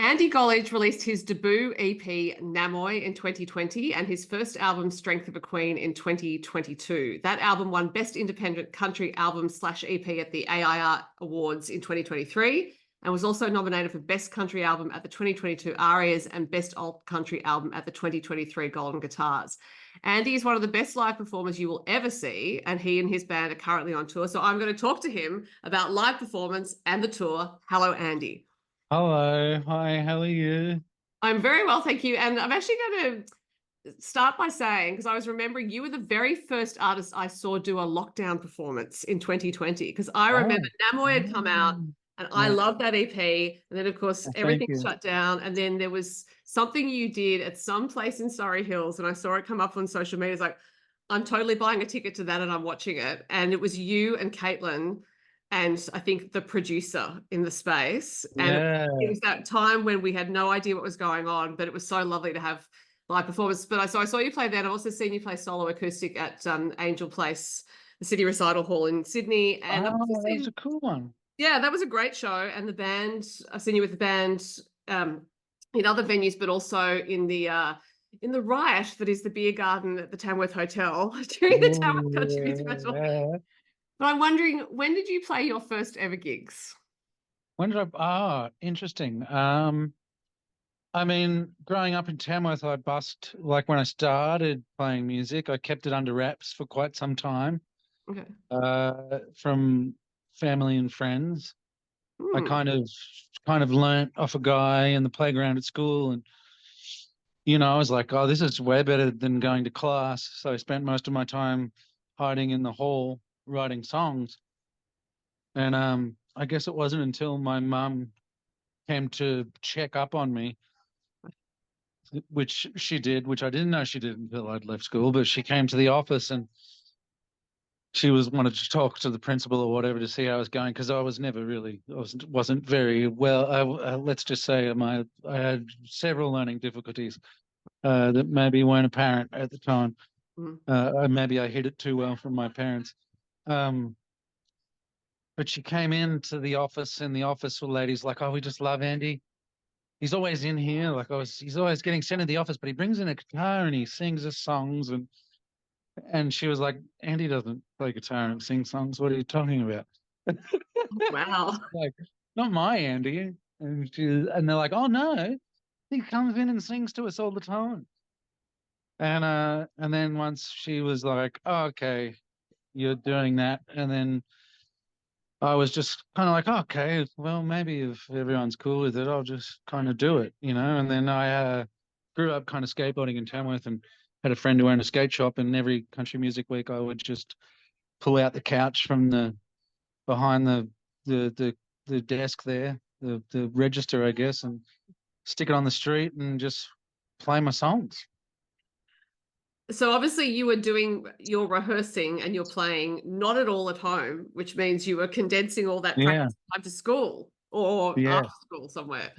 Andy Golledge released his debut EP, Namoi, in 2020 and his first album, Strength of a Queen, in 2022. That album won Best Independent Country Album/EP at the AIR Awards in 2023 and was also nominated for Best Country Album at the 2022 ARIAs and Best Alt Country Album at the 2023 Golden Guitars. Andy is one of the best live performers you will ever see, and he and his band are currently on tour. So I'm going to talk to him about live performance and the tour. Hello, Andy. Hello. Hi, how are you? I'm very well, thank you. And I'm actually going to start by saying, because I was remembering you were the very first artist I saw do a lockdown performance in 2020, because I remember Namoi had come out and I loved that EP. And then, of course, everything shut down. And then there was something you did at some place in Surrey Hills, and I saw it come up on social media. It's like, I'm totally buying a ticket to that and I'm watching it. And it was you and Caitlin and I think the producer in the space. And it was that time when we had no idea what was going on, but it was so lovely to have live performance. But I saw you play there, and I've also seen you play solo acoustic at Angel Place, the City Recital Hall in Sydney. And that was a cool one. Yeah, that was a great show. And the band, I've seen you with the band in other venues, but also in the Riot that is the beer garden at the Tamworth Hotel during the Tamworth Country Music Festival. Yeah. But I'm wondering, when did you play your first ever gigs? When did interesting. I mean, growing up in Tamworth, I busked, like when I started playing music, I kept it under wraps for quite some time. Okay. From family and friends. I kind of learnt off a guy in the playground at school, and I was like, oh, this is way better than going to class. So I spent most of my time hiding in the hall writing songs. And I guess it wasn't until my mum came to check up on me, which she did, which I didn't know she did until I'd left school, but she came to the office and she wanted to talk to the principal or whatever to see how I was going, because I wasn't very well. Let's just say I had several learning difficulties that maybe weren't apparent at the time. Maybe I hid it too well from my parents. But she came into the office, and the office ladies like, oh, we just love Andy. He's always in here. He's always getting sent to the office, but he brings in a guitar and he sings his songs. And she was like, Andy doesn't play guitar and sing songs. What are you talking about? Wow. Like, not my Andy. And they're like, oh no, he comes in and sings to us all the time. And then once she was like, oh, okay, you're doing that. And then I was just kind of like, oh, okay, well, maybe if everyone's cool with it, I'll just kind of do it, And then I grew up kind of skateboarding in Tamworth and had a friend who owned a skate shop, and every country music week I would just pull out the couch from behind the desk there, the register, I guess, and stick it on the street and just play my songs. So obviously you were doing your rehearsing and you're playing not at all at home, which means you were condensing all that practice time to school or after school somewhere.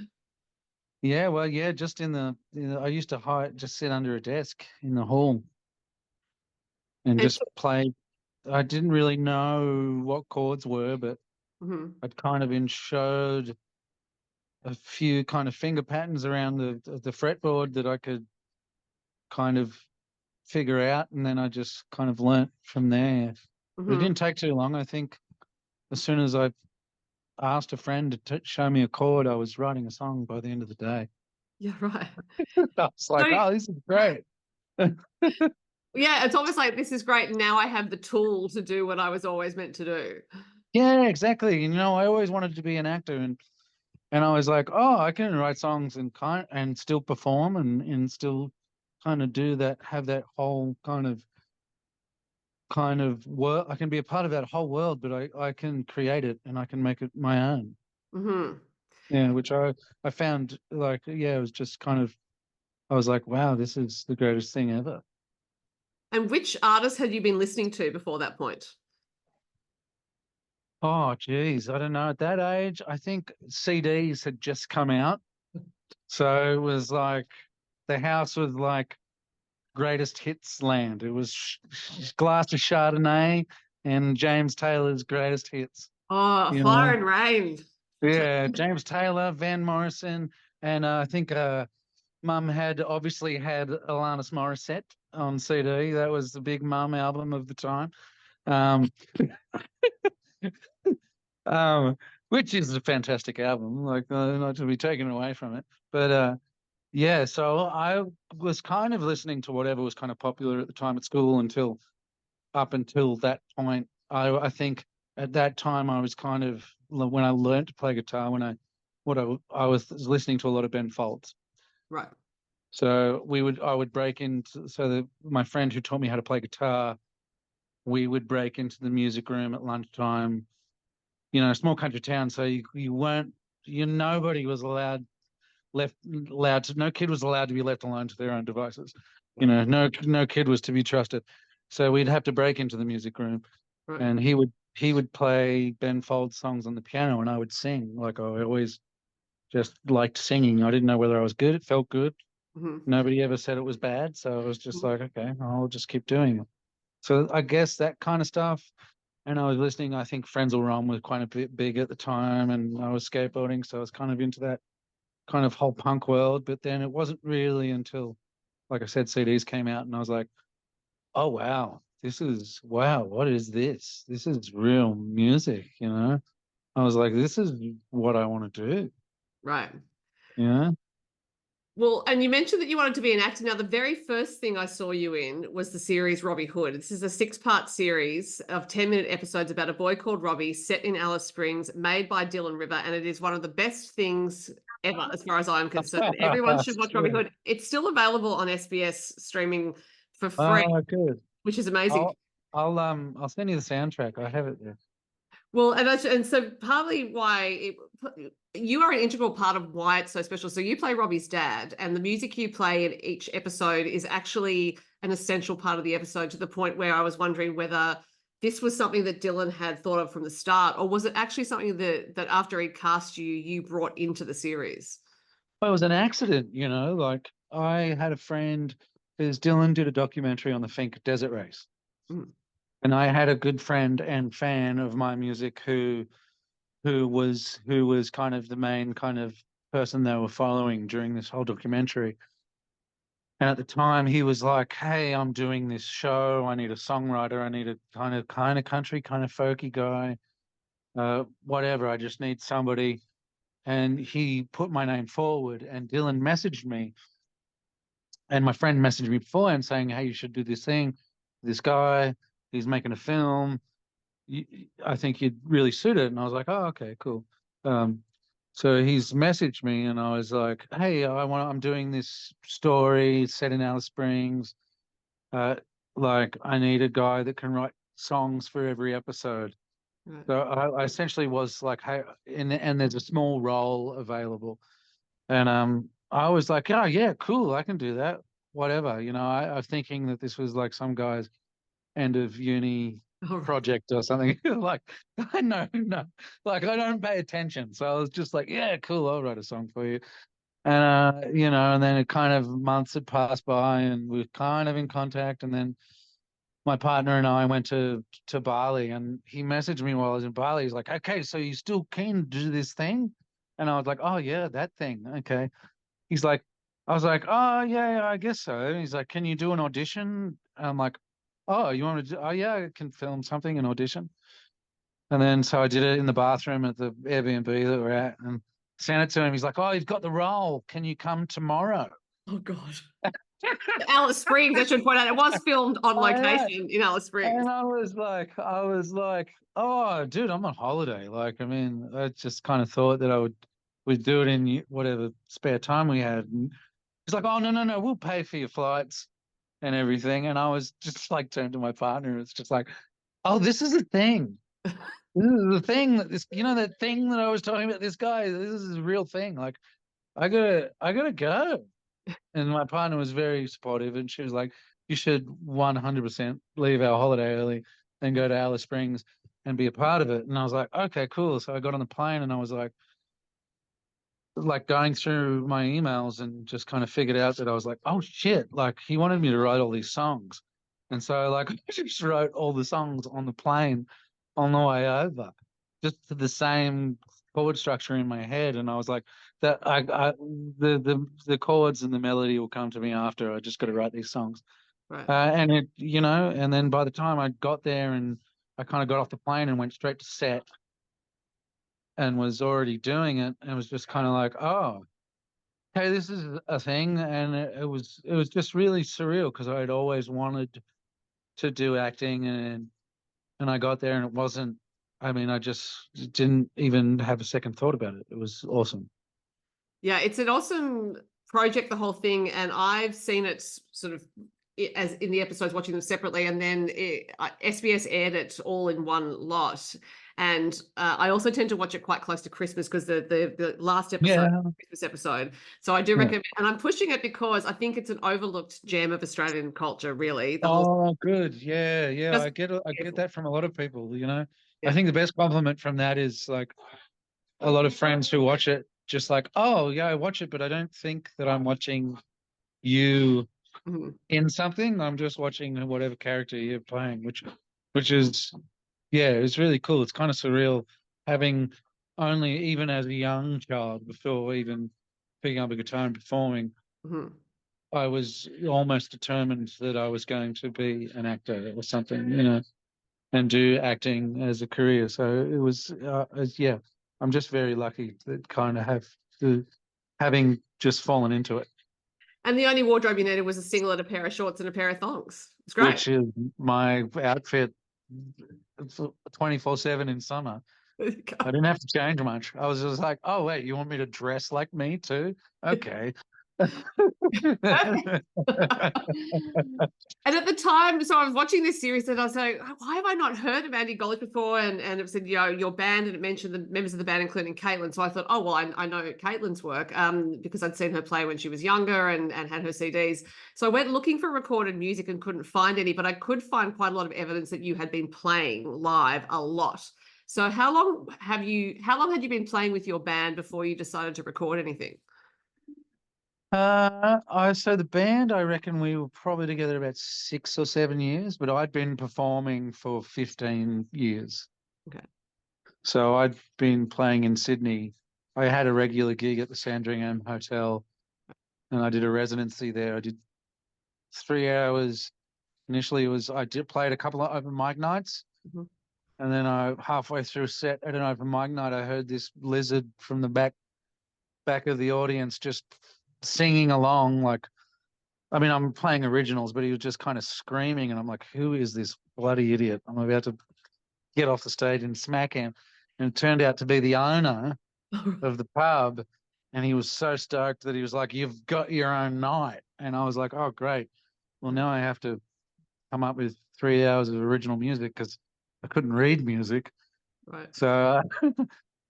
Yeah, well, just I used to just sit under a desk in the hall and just play. I didn't really know what chords were, but I'd kind of been showed a few kind of finger patterns around the fretboard that I could kind of figure out, and then I just kind of learnt from there. It didn't take too long. I think as soon as I asked a friend to show me a chord, I was writing a song by the end of the day. Yeah, right. I was like, oh, this is great. Yeah, it's almost like, this is great. Now I have the tool to do what I was always meant to do. Yeah, exactly. I always wanted to be an actor, and I was like, oh, I can write songs and still perform and still kind of do that, have that whole kind of work. I can be a part of that whole world, but I can create it and I can make it my own. Yeah, which I found it was just kind of, I was like, wow, this is the greatest thing ever. And which artists had you been listening to before that point? Oh, geez, I don't know. At that age, I think CDs had just come out. So it was like, the house was like greatest hits land. It was glass of Chardonnay and James Taylor's greatest hits. Oh, Fire and Rain. Yeah, James Taylor, Van Morrison, And I think Mum had obviously had Alanis Morissette on CD. That was the big Mum album of the time. Um, which is a fantastic album, like not to be taken away from it. But yeah, so I was kind of listening to whatever was kind of popular at the time at school until up until that point. I think at that time I was kind of when I learned to play guitar, I was listening to a lot of Ben Folds. Right. So I would break into my friend who taught me how to play guitar, we would break into the music room at lunchtime. You know, small country town, so nobody was no kid was allowed to be left alone to their own devices. You know, no kid was to be trusted. So we'd have to break into the music room, Right. and he would play Ben Folds songs on the piano, and I would sing. Like I always just liked singing. I didn't know whether I was good. It felt good. Mm-hmm. Nobody ever said it was bad, so I was just Mm-hmm. like, okay, I'll just keep doing it. So I guess that kind of stuff. And I was listening. I think Frenzal Rhomb was quite a bit big at the time, and I was skateboarding, so I was kind of into that kind of whole punk world. But then it wasn't really until, like I said, CDs came out, and I was like, oh wow, what is this? This is real music, you know? I was like, this is what I want to do, Right. you know? Well, and you mentioned that you wanted to be an actor. Now, the very first thing I saw you in was the series Robbie Hood. This is a 6-part series of 10-minute episodes about a boy called Robbie set in Alice Springs, made by Dylan River. And it is one of the best things ever, as far as I'm concerned. Everyone should watch Robbie Hood. It's still available on SBS streaming for free, Oh, good. which is amazing. I'll send you the soundtrack. I have it there. Well, and so partly why you are an integral part of why it's so special. So you play Robbie's dad, and the music you play in each episode is actually an essential part of the episode, to the point where I was wondering whether this was something that Dylan had thought of from the start, or was it actually something that after he cast you, you brought into the series? Well, it was an accident, you know. Like I had a friend, because Dylan did a documentary on the Finke Desert Race. Mm. And I had a good friend and fan of my music who was kind of the main kind of person they were following during this whole documentary. And at the time he was like, hey, I'm doing this show. I need a songwriter. I need a kind of country, kind of folky guy. Whatever. I just need somebody. And he put my name forward, and Dylan messaged me. And my friend messaged me beforehand saying, hey, you should do this thing. This guy, he's making a film. I think you'd really suit it. And I was like, oh, okay, cool. So he's messaged me, and I was like, hey, I'm doing this story set in Alice Springs. Uh, like I need a guy that can write songs for every episode. Right. So I essentially was like, hey, and there's a small role available. And I was like, oh yeah, cool, I can do that. Whatever. You know, I was thinking that this was like some guy's end of uni All right. project or something. Like, I know, no, like I don't pay attention. So I was just like, yeah, cool, I'll write a song for you. And you know, and then it kind of months had passed by, and we were kind of in contact. And then my partner and I went to Bali, and he messaged me while I was in Bali. He's like, okay, so you still keen to do this thing? And I was like, oh yeah, that thing. Okay. He's like, I was like, oh yeah, I guess so. And he's like, can you do an audition? And I'm like, oh, you want to do, oh yeah, I can film something, an audition. And then so I did it in the bathroom at the Airbnb that we're at, and sent it to him. He's like, oh, you've got the role. Can you come tomorrow? Oh God. Alice Springs, I should point out, it was filmed on location in Alice Springs. And I was like, oh, dude, I'm on holiday. Like, I mean, I just kind of thought that we'd do it in whatever spare time we had. And he's like, oh, no, no, no, we'll pay for your flights and everything. And I was just like, turned to my partner. It's just like, oh, this is a thing. This is the thing that thing that I was talking about. This guy, this is a real thing. Like, I gotta go. And my partner was very supportive, and she was like, you should 100% leave our holiday early and go to Alice Springs and be a part of it. And I was like, okay, cool. So I got on the plane, and I was like going through my emails, and just kind of figured out that I was like, oh shit, like he wanted me to write all these songs. And so like I just wrote all the songs on the plane on the way over, just the same chord structure in my head, and I was like, that the chords and the melody will come to me after. I just got to write these songs. Right. And it, and then by the time I got there and I kind of got off the plane and went straight to set and was already doing it, and it was just kind of like, oh, hey, this is a thing. And it was just really surreal because I had always wanted to do acting, and I got there and it wasn't, I mean, I just didn't even have a second thought about it. It was awesome. Yeah, it's an awesome project, the whole thing, and I've seen it sort of as in the episodes, watching them separately, and then SBS aired it all in one lot. And I also tend to watch it quite close to Christmas because the last episode, Yeah. Christmas episode. So I do Yeah. recommend, and I'm pushing it because I think it's an overlooked gem of Australian culture, really. The whole Oh, good. Yeah, yeah. just I get that from a lot of people, I yeah. think the best compliment from that is like a lot of friends who watch it just like, oh, yeah, I watch it, but I don't think that I'm watching you Mhm. in something. I'm just watching whatever character you're playing, which is, yeah, it's really cool. It's kind of surreal having only, even as a young child, before even picking up a guitar and performing, Mhm. I was almost determined that I was going to be an actor or something, and do acting as a career. So it was, yeah, I'm just very lucky to kind of having just fallen into it, And the only wardrobe you needed was a singlet, a pair of shorts, and a pair of thongs. It's great. which is my outfit 24/7 in summer. I didn't have to change much. I was just like, oh, wait, you want me to dress like me too? Okay. Perfect. And at the time, so I was watching this series and I was like, why have I not heard of Andy Golledge before? And it said, your band, and it mentioned the members of the band, including Caitlin. So I thought, oh, well, I know Caitlin's work because I'd seen her play when she was younger and had her CDs. So I went looking for recorded music and couldn't find any, but I could find quite a lot of evidence that you had been playing live a lot. So how long had you been playing with your band before you decided to record anything? So the band, I reckon we were probably together about 6 or 7 years, but I'd been performing for 15 years. Okay. So I'd been playing in Sydney. I had a regular gig at the Sandringham Hotel, and I did a residency there. I did 3 hours. Initially, I did played a couple of open mic nights, Mhm. and then I halfway through a set at an open mic night, I heard this lizard from the back of the audience just singing along. Like, I mean, I'm playing originals, but he was just kind of screaming, and I'm like, who is this bloody idiot? I'm about to get off the stage and smack him. And it turned out to be the owner of the pub, and he was so stoked that he was like, "You've got your own night." And I was like, "Oh, great! Well, now I have to come up with 3 hours of original music because I couldn't read music." Right. So,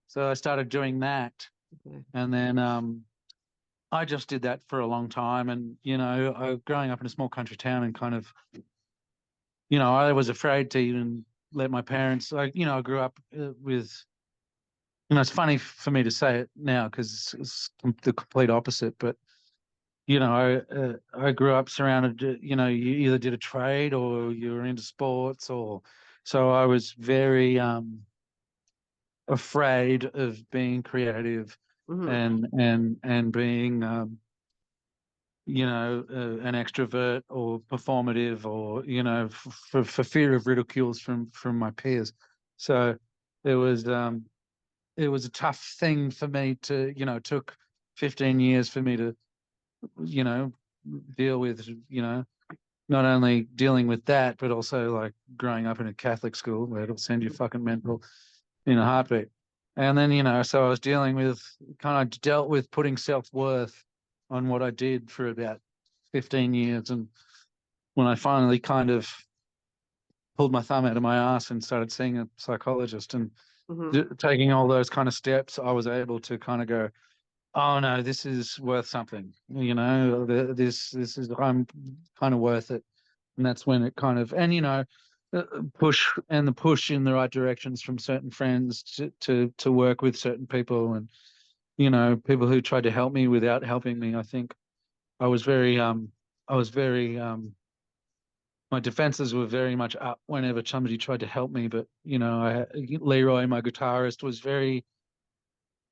so I started doing that, Okay. and then I just did that for a long time. And growing up in a small country town, and kind of, I was afraid to even let my parents. I grew up with. It's funny for me to say it now because it's the complete opposite. But I grew up surrounded. You either did a trade or you were into sports, or so I was very afraid of being creative Mhm. and being an extrovert or performative, or for fear of ridicules from my peers. So it was it was a tough thing for me to, it took 15 years for me to, you know, deal with, not only dealing with that, but also like growing up in a Catholic school where it'll send you fucking mental in a heartbeat. And then, so I was kind of dealt with putting self-worth on what I did for about 15 years. And when I finally kind of pulled my thumb out of my ass and started seeing a psychologist and Mhm. taking all those kind of steps, I was able to kind of go, oh no, this is worth something. This is, I'm kind of worth it. And that's when it kind of, and the push in the right directions from certain friends to work with certain people, and people who tried to help me without helping me. I think I was very I was very my defenses were very much up whenever somebody tried to help me. But Leroy, my guitarist, was very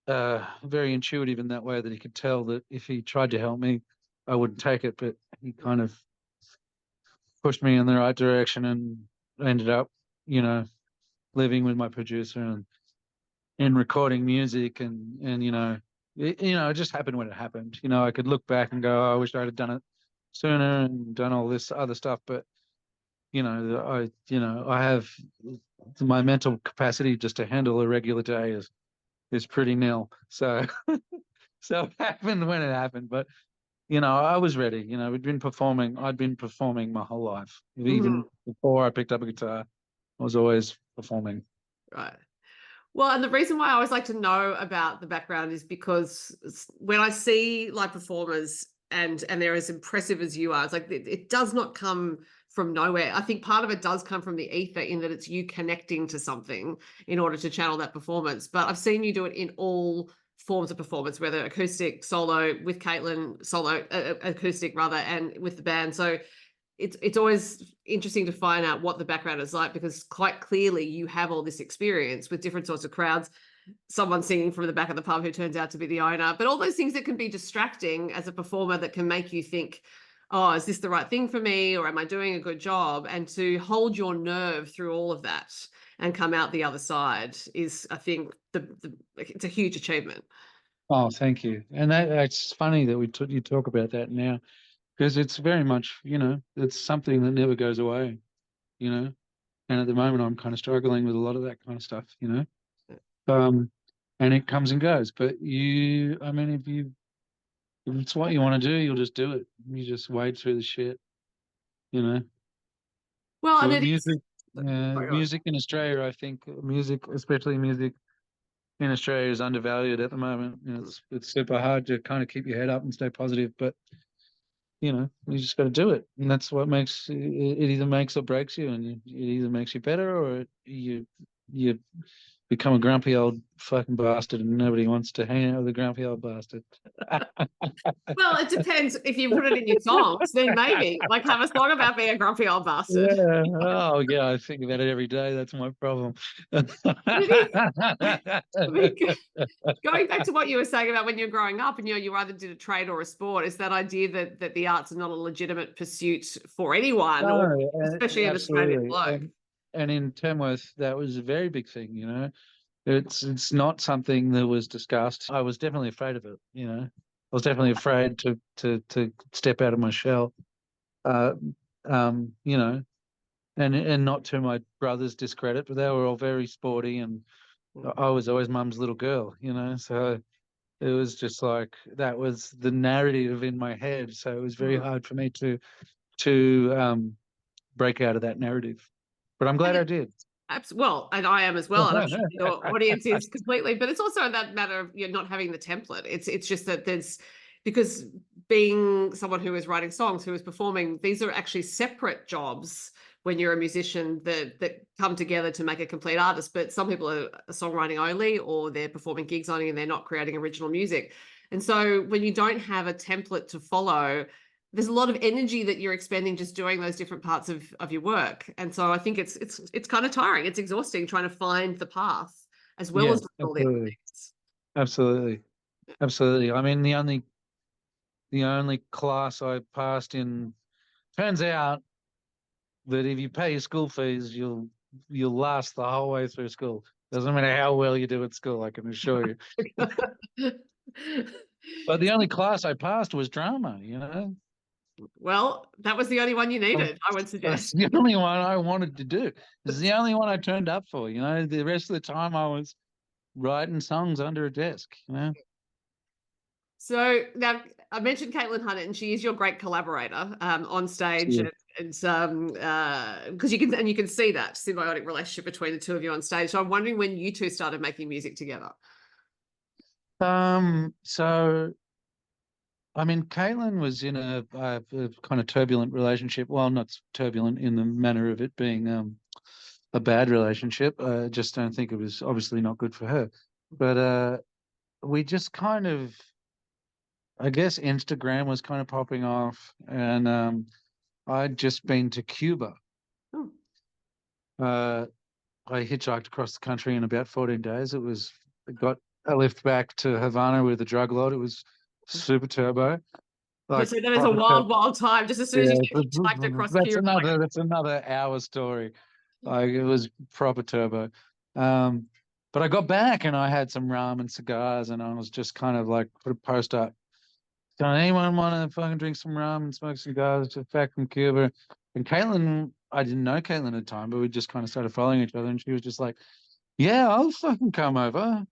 very intuitive in that way, that he could tell that if he tried to help me, I wouldn't take it. But he kind of pushed me in the right direction, and ended up, living with my producer and recording music, and it just happened when it happened. I could look back and go, oh, I wish I'd have done it sooner and done all this other stuff. But I have my mental capacity just to handle a regular day is pretty nil. So so it happened when it happened. But I was ready. I'd been performing my whole life. Even before I picked up a guitar, I was always performing. Right. Well, and the reason why I always like to know about the background is because when I see live performers and they're as impressive as you are, it's like it does not come from nowhere. I think part of it does come from the ether, in that it's you connecting to something in order to channel that performance. But I've seen you do it in all forms of performance, whether acoustic, solo, with Caitlin, solo, acoustic rather, and with the band. So it's always interesting to find out what the background is like, because quite clearly you have all this experience with different sorts of crowds, someone singing from the back of the pub who turns out to be the owner, but all those things that can be distracting as a performer, that can make you think, oh, is this the right thing for me, or am I doing a good job? And to hold your nerve through all of that and come out the other side is, I think, it's a huge achievement. Oh, thank you. And that's funny that you talk about that now, because it's very much, it's something that never goes away, and at the moment I'm kind of struggling with a lot of that kind of stuff, and it comes and goes. But if it's what you want to do, you'll just do it. You just wade through the shit, Well, So and music in Australia, I think especially music in Australia, is undervalued at the moment. It's super hard to kind of keep your head up and stay positive, but you just got to do it, and that's what makes it. Either makes or breaks you, and it either makes you better, or you become a grumpy old fucking bastard, and nobody wants to hang out with a grumpy old bastard. Well, it depends. If you put it in your songs, then maybe, like, have a song about being a grumpy old bastard. Yeah. Oh, yeah. I think about it every day. That's my problem. Going back to what you were saying about when you're growing up and you either did a trade or a sport, is that idea that the arts are not a legitimate pursuit for anyone, or especially an Australian bloke. And in Tamworth, that was a very big thing. It's not something that was discussed. I was definitely afraid of it. I was definitely afraid to step out of my shell. And not to my brother's discredit, but they were all very sporty, and I was always mum's little girl, so it was just like, that was the narrative in my head. So it was very hard for me to break out of that narrative. But I'm glad I did. Well, and I am as well, and I'm sure your audience is completely. But it's also that matter of not having the template. It's just that because being someone who is writing songs, who is performing, these are actually separate jobs when you're a musician that come together to make a complete artist. But some people are songwriting only, or they're performing gigs only, and they're not creating original music. And so when you don't have a template to follow, there's a lot of energy that you're expending just doing those different parts of your work. And so I think it's kind of tiring. It's exhausting trying to find the path as well as all the other things. Absolutely. I mean, the only class I passed in, turns out that if you pay your school fees, you'll last the whole way through school. Doesn't matter how well you do at school, I can assure you. But the only class I passed was drama, Well, that was the only one you needed, I would suggest. That's the only one I wanted to do. It's the only one I turned up for, The rest of the time I was writing songs under a desk, So now, I mentioned Caitlin Harnett, and she is your great collaborator on stage, and because you can see that symbiotic relationship between the two of you on stage. So I'm wondering when you two started making music together. So I mean, Caitlin was in a kind of turbulent relationship. Well, not turbulent in the manner of it being a bad relationship. I just don't think it was obviously not good for her. But we just kind of, I guess Instagram was kind of popping off, and I'd just been to Cuba. Oh. I hitchhiked across the country in about 14 days. I got a lift back to Havana with a drug lord. It was super turbo. Like So that is a proper wild, wild time. Just as soon as you get hitchhiked across Cuba. that's another hour story. Like it was proper turbo. But I got back and I had some rum and cigars and I was just kind of like put a post up. Does anyone want to fucking drink some rum and smoke cigars just back from Cuba? And Caitlin, I didn't know Caitlin at the time, but we just kind of started following each other and she was just like, yeah, I'll fucking come over.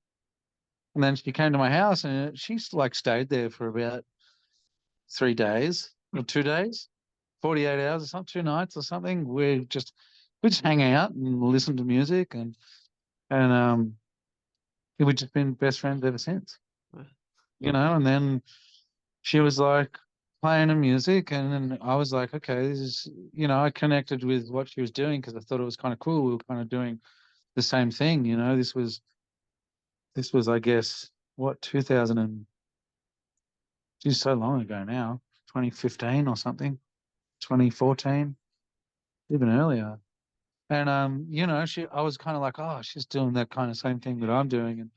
And then she came to my house and she's like stayed there for about 3 days or 2 days, 48 hours or something, 2 nights or something. We just hang out and listen to music and we've just been best friends ever since. And then she was like playing the music and then I was like, okay, this is, I connected with what she was doing because I thought it was kind of cool. We were kind of doing the same thing, this was, I guess, what, 2000 and, geez, so long ago now, 2015 or something, 2014, even earlier. And I was kind of like, oh, she's doing that kind of same thing that I'm doing,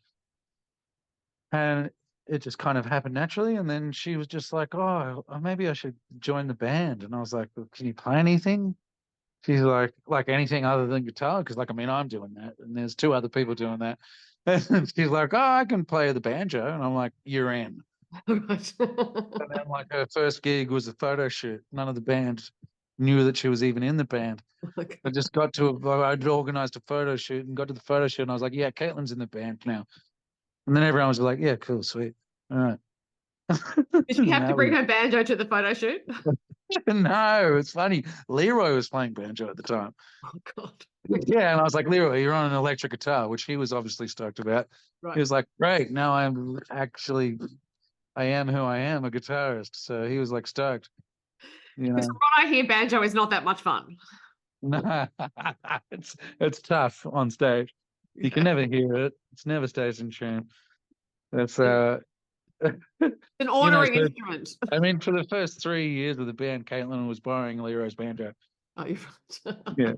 and it just kind of happened naturally. And then she was just like, oh, maybe I should join the band. And I was like, well, can you play anything? She's like anything other than guitar, because I mean, I'm doing that, and there's two other people doing that. And she's like, oh, I can play the banjo, and I'm like, you're in. Right. And then like her first gig was a photo shoot. None of the band knew that she was even in the band. Okay. I'd organized a photo shoot and got to the photo shoot and I was like, yeah, Caitlin's in the band now. And then everyone was like, yeah, cool, sweet. All right. Did she have to bring her banjo to the photo shoot? No, it's funny. Leroy was playing banjo at the time. Oh, God. Yeah, and I was like, Leroy, you're on an electric guitar, which he was obviously stoked about. Right. He was like, great, now I am who I am, a guitarist. So he was like stoked. Because from what I hear, banjo is not that much fun. No, it's tough on stage. You can never hear it. It's never stays in tune. It's an ordering so, instrument. I mean, for the first 3 years of the band, Caitlin was borrowing Leroy's banjo. Oh, you're right. Yeah.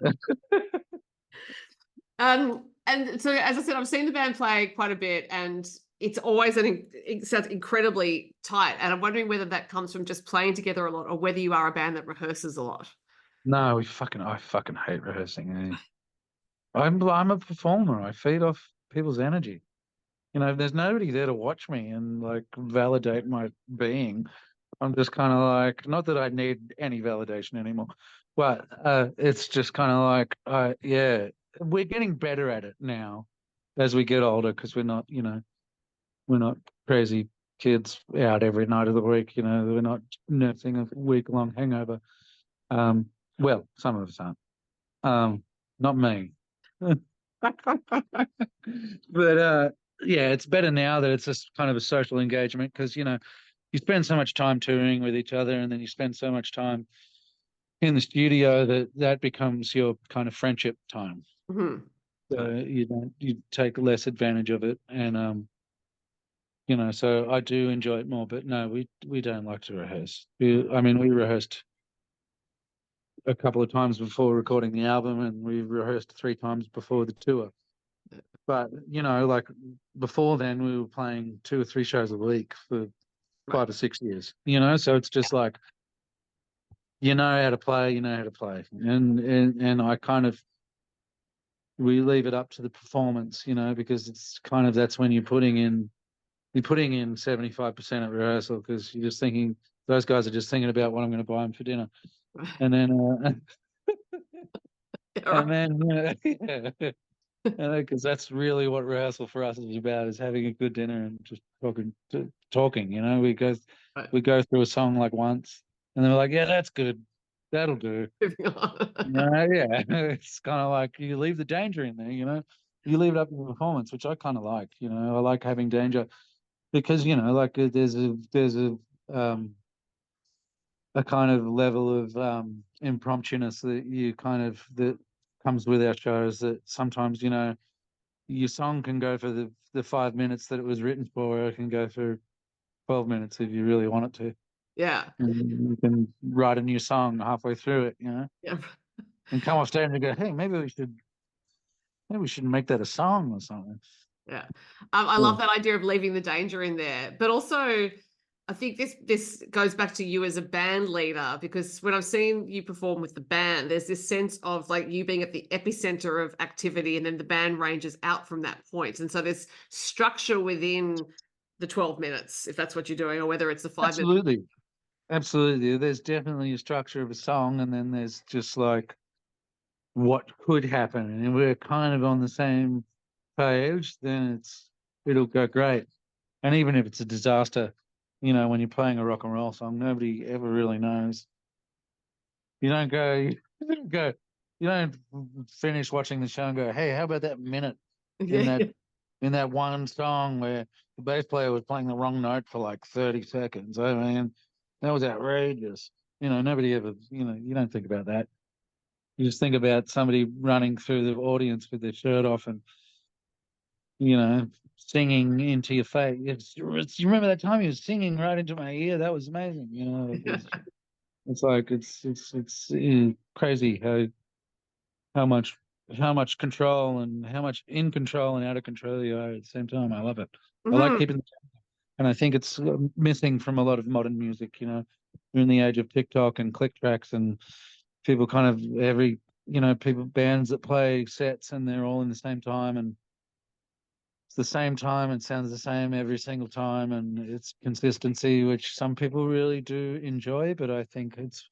And so as I said, I've seen the band play quite a bit, and it's always it sounds incredibly tight. And I'm wondering whether that comes from just playing together a lot, or whether you are a band that rehearses a lot. No, I fucking hate rehearsing. I'm a performer. I feed off people's energy. There's nobody there to watch me and like validate my being. I'm just kind of like, not that I need any validation anymore, but it's just kind of like, yeah, we're getting better at it now as we get older because we're not crazy kids out every night of the week. We're not nursing a week-long hangover. Well, some of us aren't. Not me. But yeah, it's better now that it's just kind of a social engagement because you spend so much time touring with each other and then you spend so much time in the studio that becomes your kind of friendship time. Mm-hmm. So you take less advantage of it. And so I do enjoy it more, but no, we don't like to rehearse. We rehearsed a couple of times before recording the album and we rehearsed 3 times before the tour. But like before then we were playing 2 or 3 shows a week for 5 or 6 years, so it's just like, how to play, and I kind of, we leave it up to the performance, because it's kind of, that's when you're putting in 75% at rehearsal because you're just thinking, those guys are just thinking about what I'm going to buy them for dinner. And then, and then, yeah, because that's really what rehearsal for us is about, is having a good dinner and just talking. We go through a song like once, and then we're like, yeah, that's good, that'll do. Yeah, it's kind of like you leave the danger in there. You leave it up to the performance, which I kind of like. I like having danger because like there's a kind of level of impromptuness that comes with our shows, that sometimes your song can go for the 5 minutes that it was written for, or it can go for 12 minutes if you really want it to. Yeah. And you can write a new song halfway through it, Yeah. and come off stage and go, hey, maybe we should make that a song or something. Yeah. I Yeah. love that idea of leaving the danger in there. But also, I think this goes back to you as a band leader, because when I've seen you perform with the band, there's this sense of like you being at the epicenter of activity, and then the band ranges out from that point. And so there's structure within the 12 minutes, if that's what you're doing, or whether it's the 5 minutes. Absolutely. Absolutely. There's definitely a structure of a song, and then there's just like what could happen. And if we're kind of on the same page, then it'll go great. And even if it's a disaster, when you're playing a rock and roll song, nobody ever really knows. You don't go, you don't finish watching the show and go, hey, how about that minute in Yeah. that one song where the bass player was playing the wrong note for like 30 seconds? I mean, that was outrageous. Nobody ever, you don't think about that. You just think about somebody running through the audience with their shirt off and, singing into your face. You remember that time he was singing right into my ear? That was amazing. It's like it's crazy how much how much control and how much in control and out of control you are at the same time. I love it. I like Mhm. keeping, and I think it's missing from a lot of modern music. We're in the age of TikTok and click tracks, and people kind of people bands that play sets and they're all in the same time, and it's the same time and sounds the same every single time, and it's consistency, which some people really do enjoy, but I think it's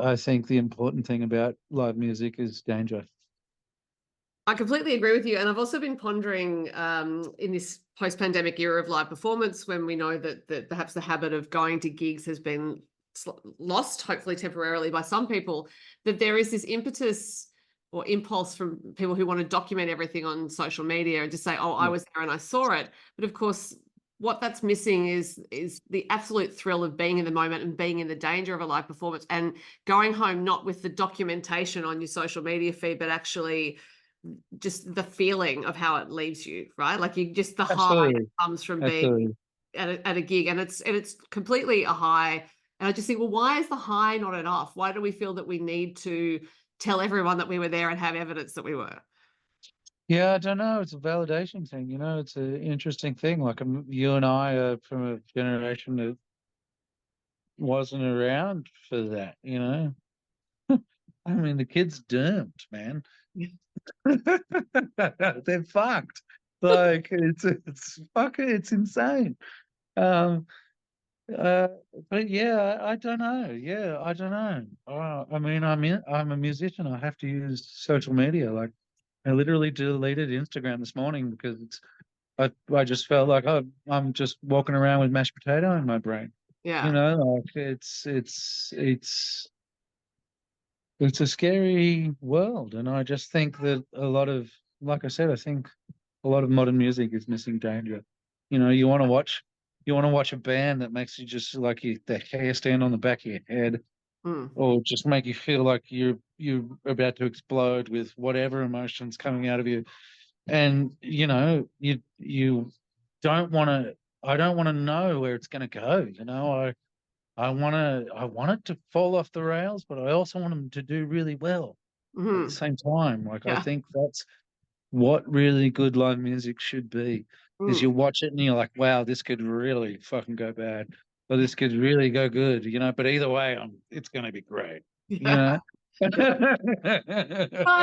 I think the important thing about live music is danger. I completely agree with you. And I've also been pondering in this post-pandemic era of live performance, when we know that perhaps the habit of going to gigs has been lost, hopefully temporarily by some people, that there is this impetus or impulse from people who want to document everything on social media and just say, oh, I Yeah, was there and I saw it. But of course, what that's missing is the absolute thrill of being in the moment and being in the danger of a live performance, and going home not with the documentation on your social media feed, but actually just the feeling of how it leaves you, right? Like you just the high that absolutely, comes from being absolutely. at a gig, and it's completely a high. And I just think, well, why is the high not enough? Why do we feel that we need to tell everyone that we were there and have evidence that we were? Yeah, I don't know. It's a validation thing. It's an interesting thing. Like you and I are from a generation that wasn't around for that. I mean, the kid's doomed, man. They're fucked. Like it's insane. Um, uh, but yeah, I don't know. Yeah, I don't know. I mean, I'm a musician. I have to use social media. Like I literally deleted Instagram this morning because I just felt like I'm just walking around with mashed potato in my brain. Yeah. Like it's a scary world, and I just think that like I said, I think a lot of modern music is missing danger. You want to watch a band that makes you just like the hair stand on the back of your head, Mm. or just make you feel like you're about to explode with whatever emotions coming out of you, and you don't want to. I don't want to know where it's going to go. I want it to fall off the rails, but I also want them to do really well at the Mm. same time. Like I Yeah. think that's what really good live music should be. Is you Mm. watch it and you're like, wow, this could really fucking go bad, or this could really go good. But either way, it's going to be great. You Yeah. know.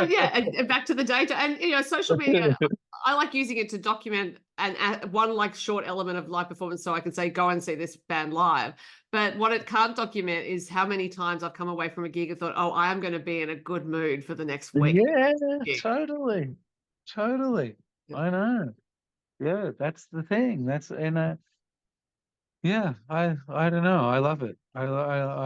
Yeah, and back to the data, and social media. I like using it to document and add one like short element of live performance, so I can say, go and see this band live. But what it can't document is how many times I've come away from a gig and thought, oh, I am going to be in a good mood for the next week. Yeah, Gig. totally, totally. I know. Yeah, that's the thing. Yeah, I don't know. I love it. I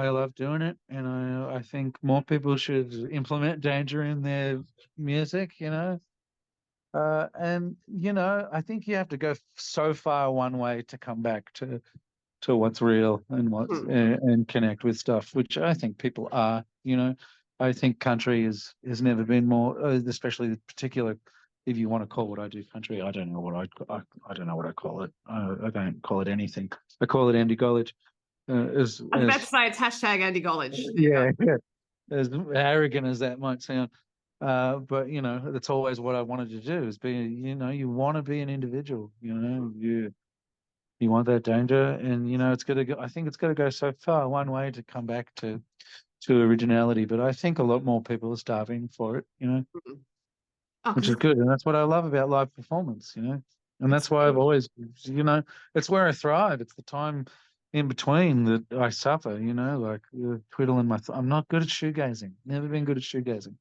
love doing it, and I think more people should implement danger in their music. And I think you have to go so far one way to come back to what's real and what's Hmm. and connect with stuff, which I think people are. I think country has never been more, especially the particular if you want to call what I do country. I don't know what I don't know what I call it. I don't call it anything. I call it Andy Golledge. I was about to say it's hashtag Andy Golledge. Yeah, yeah, as arrogant as that might sound. But that's always what I wanted to do is be, you want to be an individual, you want that danger, and it's gonna go, I think it's gonna go so far one way to come back to originality, but I think a lot more people are starving for it, Oh, which is good, and that's what I love about live performance, and that's why I've always, it's where I thrive. It's the time in between that I suffer, like twiddling my. I'm not good at shoegazing. Never been good at shoegazing.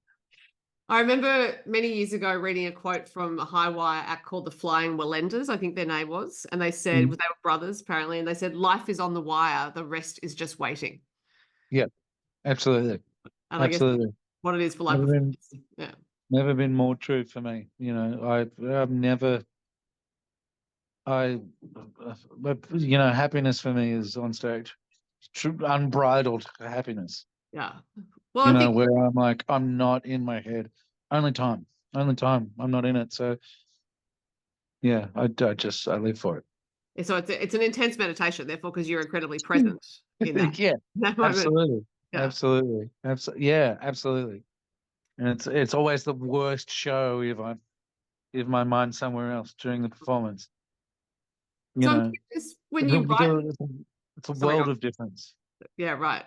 I remember many years ago reading a quote from a high wire act called the Flying Wallenders, I think their name was, and they said, they were brothers apparently, and they said, life is on the wire, the rest is just waiting. Yeah, absolutely. And Absolutely. I guess what it is for live performance. Yeah. Never been more true for me. I've never, happiness for me is on stage. True, unbridled happiness. Yeah. Well, I think where I'm like, I'm not in my head. Only time. I'm not in it. So yeah, I live for it. so it's an intense meditation, therefore, because you're incredibly present in that. Yeah, that moment. absolutely. Yeah. Absolutely. Yeah, absolutely. And it's always the worst show if my mind's somewhere else during the performance. So I'm curious, when you write, it's a world of difference. Yeah, right.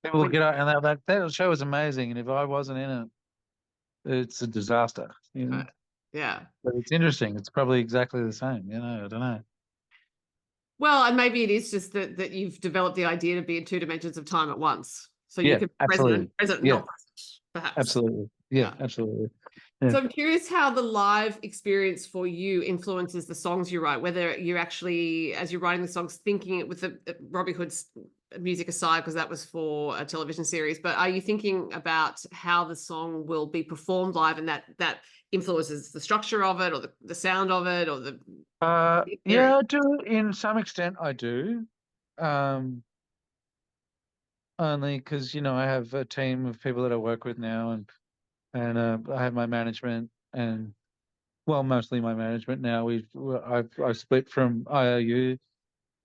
People will get out and that show is amazing, and if I wasn't in it, it's a disaster. Right. Yeah. But it's interesting. It's probably exactly the same. I don't know. Well, and maybe it is just that you've developed the idea to be in two dimensions of time at once. So you can be present and not present, perhaps. Absolutely. Yeah, absolutely. Yeah. So I'm curious how the live experience for you influences the songs you write, whether you're actually, as you're writing the songs, thinking it with the Robbie Hood's music aside, because that was for a television series, but are you thinking about how the song will be performed live, and that influences the structure of it, or the sound of it, or the yeah, I do. In some extent I do. Only because I have a team of people that I work with now, and I have my management, and well, mostly my management now. I've split from IOU,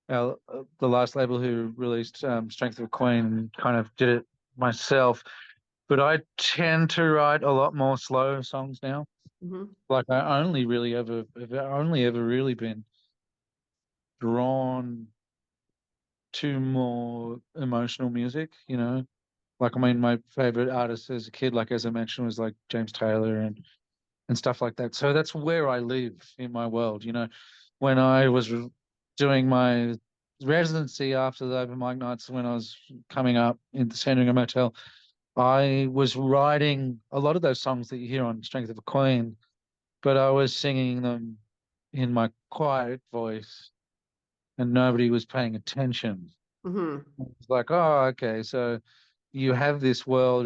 the last label who released Strength of a Queen, and kind of did it myself. But I tend to write a lot more slow songs now. Mm-hmm. Like I've only ever really been drawn to more emotional music. Like, I mean, my favorite artist as a kid, like as I mentioned, was like James Taylor and stuff like that. So that's where I live in my world. When I was doing my residency after the open mic nights, when I was coming up in the Sandringham Hotel, I was writing a lot of those songs that you hear on Strength of a Queen, but I was singing them in my quiet voice, and nobody was paying attention. Mm-hmm. It's like, oh, okay, so you have this world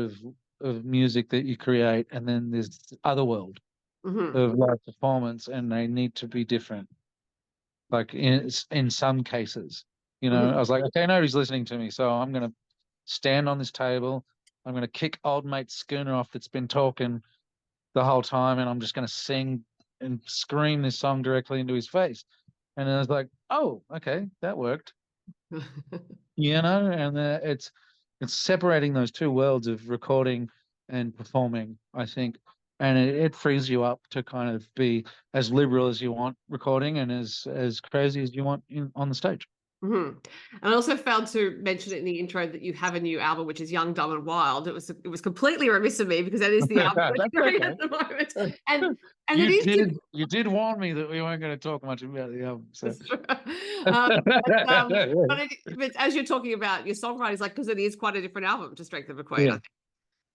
of music that you create, and then there's this other world of live performance, and they need to be different. Like in some cases, I was like, okay, nobody's listening to me, so I'm gonna stand on this table. I'm gonna kick old mate Schooner off that's been talking the whole time, and I'm just gonna sing and scream this song directly into his face. And I was like, oh, okay, that worked. And it's separating those two worlds of recording and performing, I think, and it frees you up to kind of be as liberal as you want recording, and as crazy as you want on the stage. And I also failed to mention it in the intro that you have a new album, which is Young, Dumb and Wild. It was completely remiss of me, because that is the album that you're doing at the moment. And you did warn me that we weren't going to talk much about the album. So. But as you're talking about your songwriting, like, because it is quite a different album to Strength of a Queen, I think.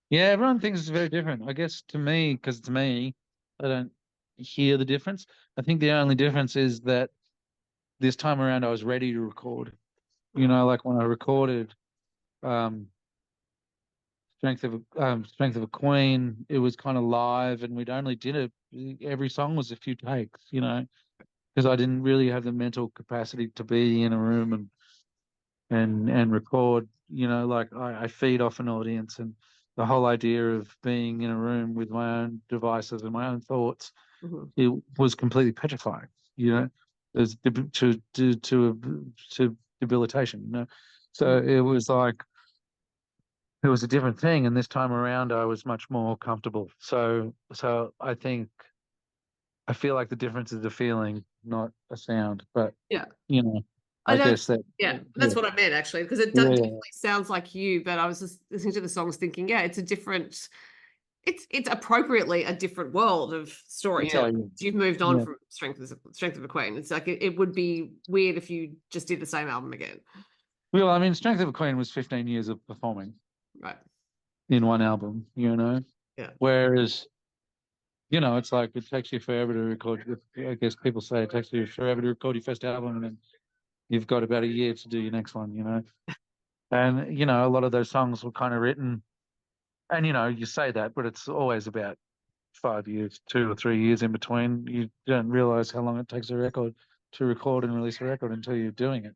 Yeah, everyone thinks it's very different. I guess to me, because it's me, I don't hear the difference. I think the only difference is that this time around I was ready to record. Like when I recorded Strength of a Queen, it was kind of live, and we'd only did it. Every song was a few takes, because I didn't really have the mental capacity to be in a room and record. Like I feed off an audience, and the whole idea of being in a room with my own devices and my own thoughts it was completely petrifying. There's to debilitation. So it was like it was a different thing, and this time around I was much more comfortable. So I feel like the difference is a feeling, not a sound. But Yeah. I guess that that's what I meant, actually, because it definitely sounds like you, but I was just listening to the songs thinking, it's a different, it's appropriately a different world of storytelling. You've moved on from Strength of a Queen. It's like it would be weird if you just did the same album again. Well, I mean, Strength of a Queen was 15 years of performing, right, in one album. Whereas, it's like it takes you forever to record. I guess people say it takes you forever to record your first album, and then you've got about a year to do your next one. And a lot of those songs were kind of written, and you say that, but it's always about 5 years, 2 or 3 years in between. You don't realize how long it takes a record to record and release a record until you're doing it.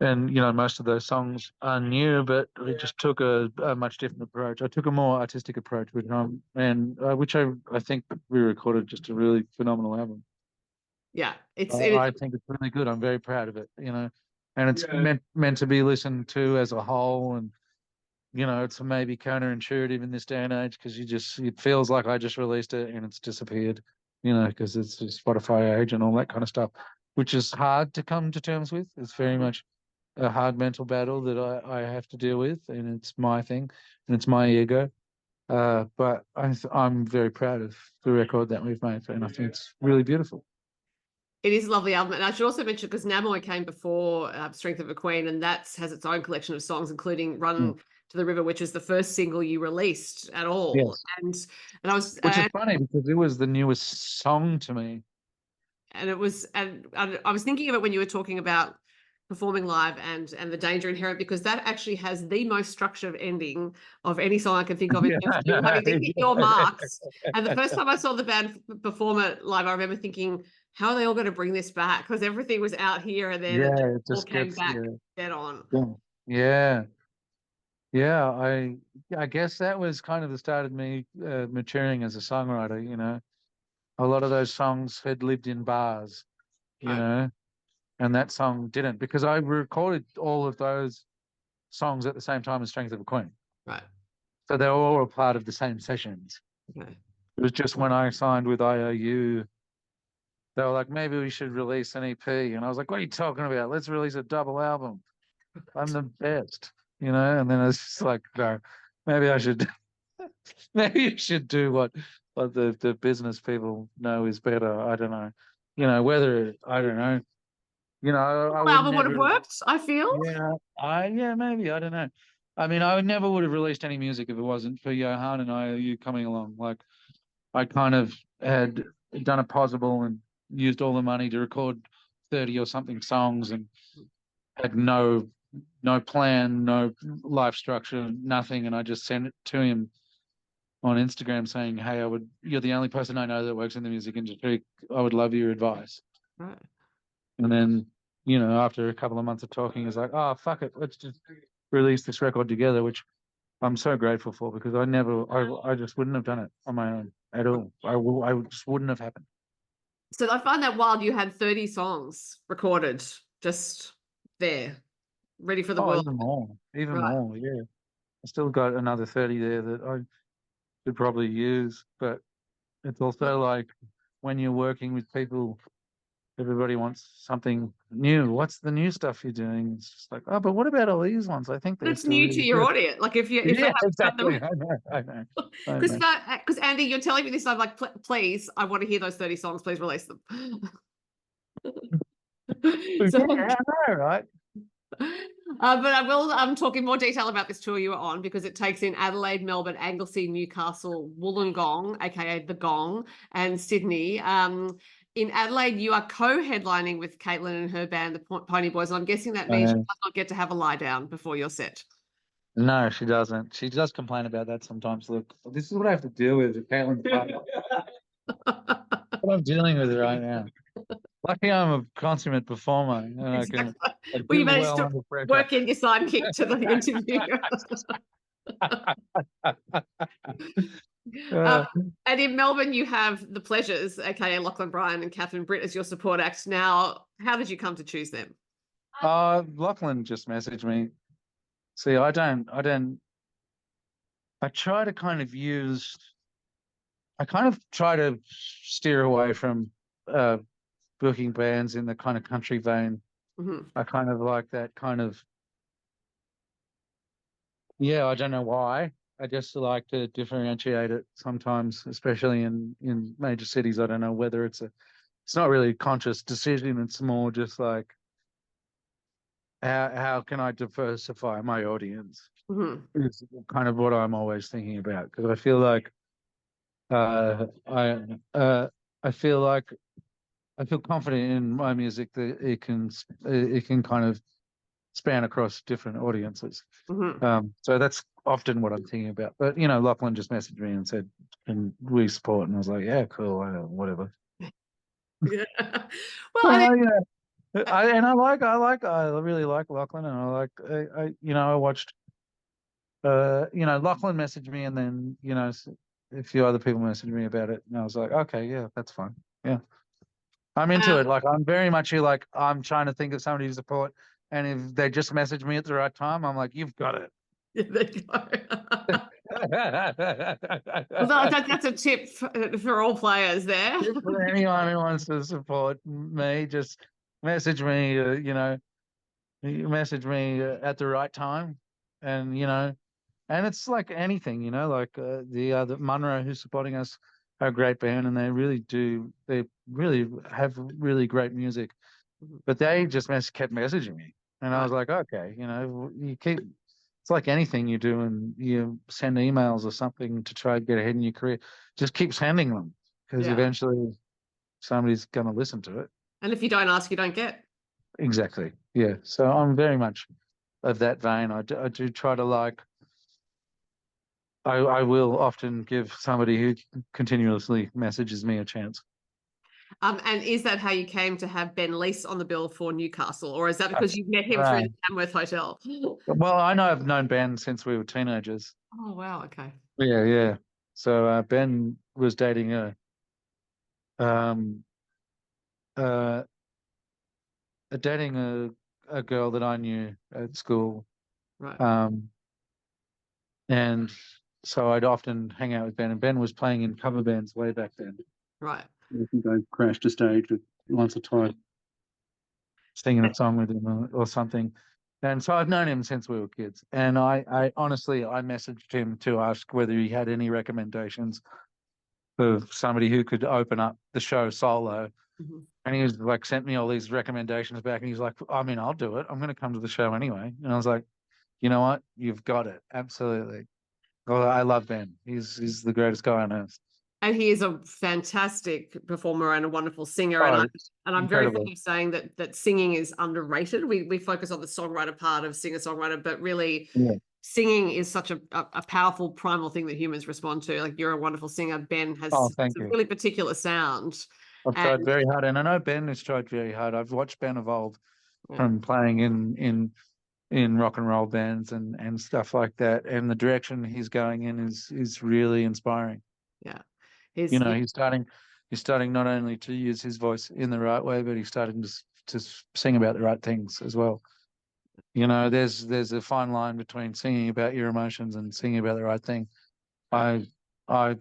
And most of those songs are new, but we just took a much different approach. I took a more artistic approach, which I think we recorded just a really phenomenal album. Yeah, I think it's really good. I'm very proud of it. And it's meant to be listened to as a whole, and it's maybe counterintuitive in this day and age because it feels like I just released it and it's disappeared. Because it's Spotify age and all that kind of stuff, which is hard to come to terms with. It's very much a hard mental battle that I have to deal with, and it's my thing and it's my ego. But I'm very proud of the record that we've made, and I think it's really beautiful. It is a lovely album, and I should also mention, because Namoi came before Strength of a Queen, and that has its own collection of songs, including Run to the River, which was the first single you released at all. Yes. And I was, which is funny because it was the newest song to me. And it was, and I was thinking of it when you were talking about performing live and the danger inherent, because that actually has the most structured ending of any song I can think of in terms of you having to hit your marks. And the first time I saw the band perform it live, I remember thinking, how are they all going to bring this back? Because everything was out here, and then it just came back dead on. Yeah. I guess that was kind of the start of me maturing as a songwriter. A lot of those songs had lived in bars, and that song didn't, because I recorded all of those songs at the same time as Strength of a Queen. Right. So they were all a part of the same sessions. Okay. It was just when I signed with IOU, they were like, maybe we should release an EP. And I was like, what are you talking about? Let's release a double album. I'm the best, And then it's just like, no, maybe I should do what the business people know is better. I don't know. Whether, I don't know. Album would have worked, I feel. Yeah, maybe. I don't know. I mean, I never would have released any music if it wasn't for Johan and IOU coming along. Like, I kind of had done a possible and used all the money to record 30 or something songs and had no plan, no life structure, nothing. And I just sent it to him on Instagram saying, hey, you're the only person I know that works in the music industry. I would love your advice. Right. And then, after a couple of months of talking, he's like, oh, fuck it. Let's just release this record together, which I'm so grateful for, because I just wouldn't have done it on my own at all. I just wouldn't have happened. So I find that wild. You had 30 songs recorded just there, ready for the world. Even more, yeah. I still got another 30 there that I could probably use, but it's also like when you're working with people, everybody wants something new. What's the new stuff you're doing? It's just like, oh, but what about all these ones? I think it's new to your audience. Like if exactly. I know. Because Andy, you're telling me this, I'm like, please, I want to hear those 30 songs. Please release them. I know, right? But I will talk in more detail about this tour you were on, because it takes in Adelaide, Melbourne, Anglesey, Newcastle, Wollongong, aka the Gong, and Sydney. In Adelaide, you are co-headlining with Caitlin and her band, the Pony Boys, and I'm guessing that means she does not get to have a lie down before your set. No, she doesn't. She does complain about that sometimes. Look, this is what I have to deal with Caitlin's partner. What I'm dealing with right now. Lucky I'm a consummate performer, and exactly. I can you managed to work in your sidekick to the interview. Uh, And in Melbourne, you have the Pleasures, aka Lachlan Bryan and Catherine Britt, as your support act. Now, how did you come to choose them? Lachlan just messaged me. See, I try to kind of use, I kind of try to steer away from uh, booking bands in the kind of country vein. Mm-hmm. I kind of like that kind of, yeah, I don't know why. I just like to differentiate it sometimes, especially in major cities. I don't know whether it's not really a conscious decision. It's more just like, how can I diversify my audience? Mm-hmm. Is kind of what I'm always thinking about, because I feel like uh, I uh, I feel like I feel confident in my music that it can kind of span across different audiences. Mm-hmm. So that's often what I'm thinking about. But you know, Lachlan just messaged me and said, "Can we support?" And I was like, "Yeah, cool, whatever." Yeah. Well, I Well, yeah, I really like Lachlan, and I watched Lachlan messaged me, and then a few other people messaged me about it, and I was like, okay, yeah, that's fine. Yeah, I'm into it. Like, I'm very much here. Like, I'm trying to think of somebody to support, and if they just message me at the right time, I'm like, you've got it. yeah, there you go. Well, that's a tip for all players there. For anyone who wants to support me, just message me. You message me at the right time, and and it's like anything, like the Munro who's supporting us are a great band, and they really have really great music. But they just kept messaging me, and I Right. was like, okay, it's like anything you do, and you send emails or something to try to get ahead in your career. Just keep sending them, because Yeah. eventually somebody's going to listen to it. And if you don't ask, you don't get. Exactly. Yeah. So I'm very much of that vein. I do try to I will often give somebody who continuously messages me a chance. And is that how you came to have Ben Leese on the bill for Newcastle, or is that because That's you met him through right. the Tamworth Hotel? Well, I know I've known Ben since we were teenagers. Oh wow, okay. Yeah, yeah. So Ben was um uh dating a girl that I knew at school. Right, Um and so I'd often hang out with Ben, and Ben was playing in cover bands way back then. right. I think I crashed a stage once or twice, singing a song with him or something. And so I've known him since we were kids. And I honestly, I messaged him to ask whether he had any recommendations of somebody who could open up the show solo. Mhm. And he was like, sent me all these recommendations back. And he's like, I mean, I'll do it. I'm going to come to the show anyway. And I was like, you know what? You've got it. Absolutely. Well, I love Ben. He's the greatest guy on earth. And he is a fantastic performer and a wonderful singer. Oh, And I'm very fond incredible. of saying that singing is underrated. We focus on the songwriter part of singer-songwriter, but really Yeah. singing is such a powerful primal thing that humans respond to. Like you're a wonderful singer. Ben Oh, has thank a you. really particular sound. I've And tried very hard, and I know Ben has tried very hard. I've watched Ben evolve yeah, from playing in rock and roll bands and stuff like that, and the direction he's going in is really inspiring. yeah. You He's know, he's starting not only to use his voice in the right way, but he's starting to sing about the right things as well. You know, there's a fine line between singing about your emotions and singing about the right thing. right. I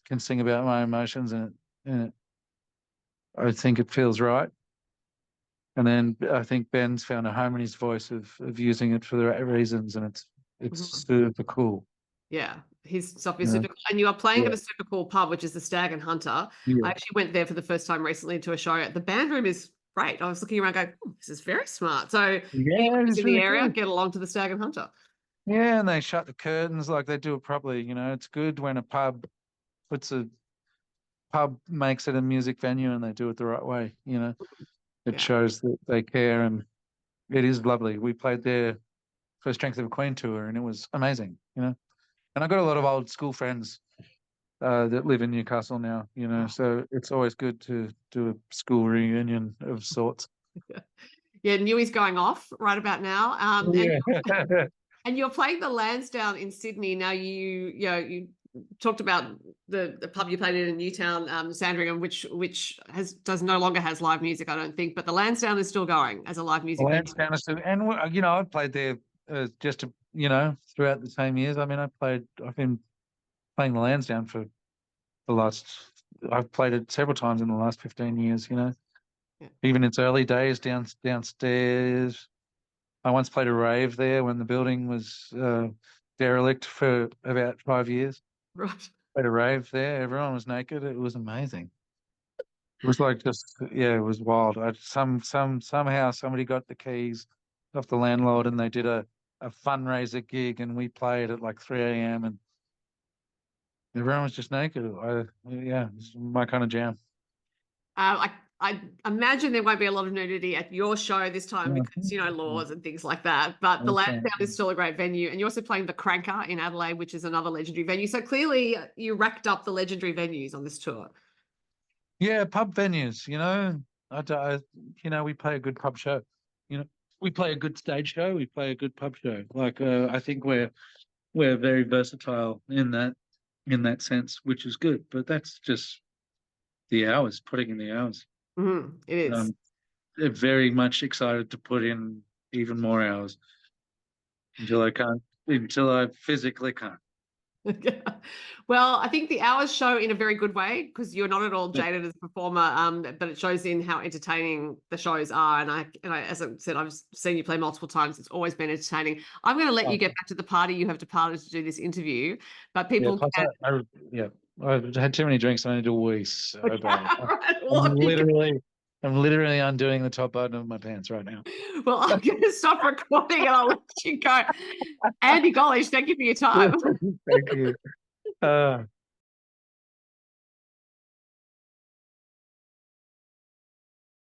can sing about my emotions, and I think it feels right. And then I think Ben's found a home in his voice of using it for the right reasons, and it's Mhm. super cool. Yeah, his stuff is Yeah, super cool. And you are playing at yeah, a super cool pub, which is the Stag and Hunter. I yeah. actually went there for the first time recently to a show. The band room is great. I was looking around going, "Oh, this is very smart." So anyone Yeah, who's it's in the really area, cool. get along to the Stag and Hunter. Yeah, and they shut the curtains like they do it properly. You know, it's good when a puts a pub makes it a music venue and they do it the right way. You know, it Yeah. shows that they care, and it is lovely. We played there for Strength of a Queen tour, and it was amazing. You know, and I got a lot of old school friends that live in Newcastle now. You know, Oh, so it's always good to do a school reunion of sorts. yeah. Yeah, Newey's going off right about now. Yeah. And you're playing the Lansdowne in Sydney now. You talked about the pub you played in Newtown, Sandringham, which does no longer has live music, I don't think, but the Lansdowne is still going as a live music venue. Lansdowne is, and you know, I've played there just to, you know, throughout the same years. I mean, I've been playing the Lansdowne for the last. I've played it several times in the last 15 years. You know, Yeah. even its early days downstairs. I once played a rave there when the building was derelict for about 5 years. Right. Played a rave there. Everyone was naked. It was amazing. It was like just, yeah, it was wild. Somehow somebody got the keys off the landlord and they did a fundraiser gig and we played at like 3 a.m. and everyone was just naked. Yeah, it's my kind of jam. I imagine there won't be a lot of nudity at your show this time because, you know, laws and things like that. But the Lansdowne is still a great venue. And you're also playing the Cranker in Adelaide, which is another legendary venue. So clearly you racked up the legendary venues on this tour. Yeah, pub venues, you know. You know, we play a good pub show. You know, we play a good stage show. We play a good pub show. Like, I think we're very versatile in that sense, which is good. But that's just the hours, putting in the hours. It is. They're very much excited to put in even more hours until I physically can't. Well, I think the hours show in a very good way because you're not at all jaded as a performer, but it shows in how entertaining the shows are. And I, as I said, I've seen you play multiple times. It's always been entertaining. I'm going to let you get back to the party. You have departed to do this interview, but people can. I've had too many drinks. I need to wee so bad. Right. Well, I'm literally undoing the top button of my pants right now. Well, I'm going to stop recording and I'll let you go. Andy Golledge, thank you for your time. Thank you.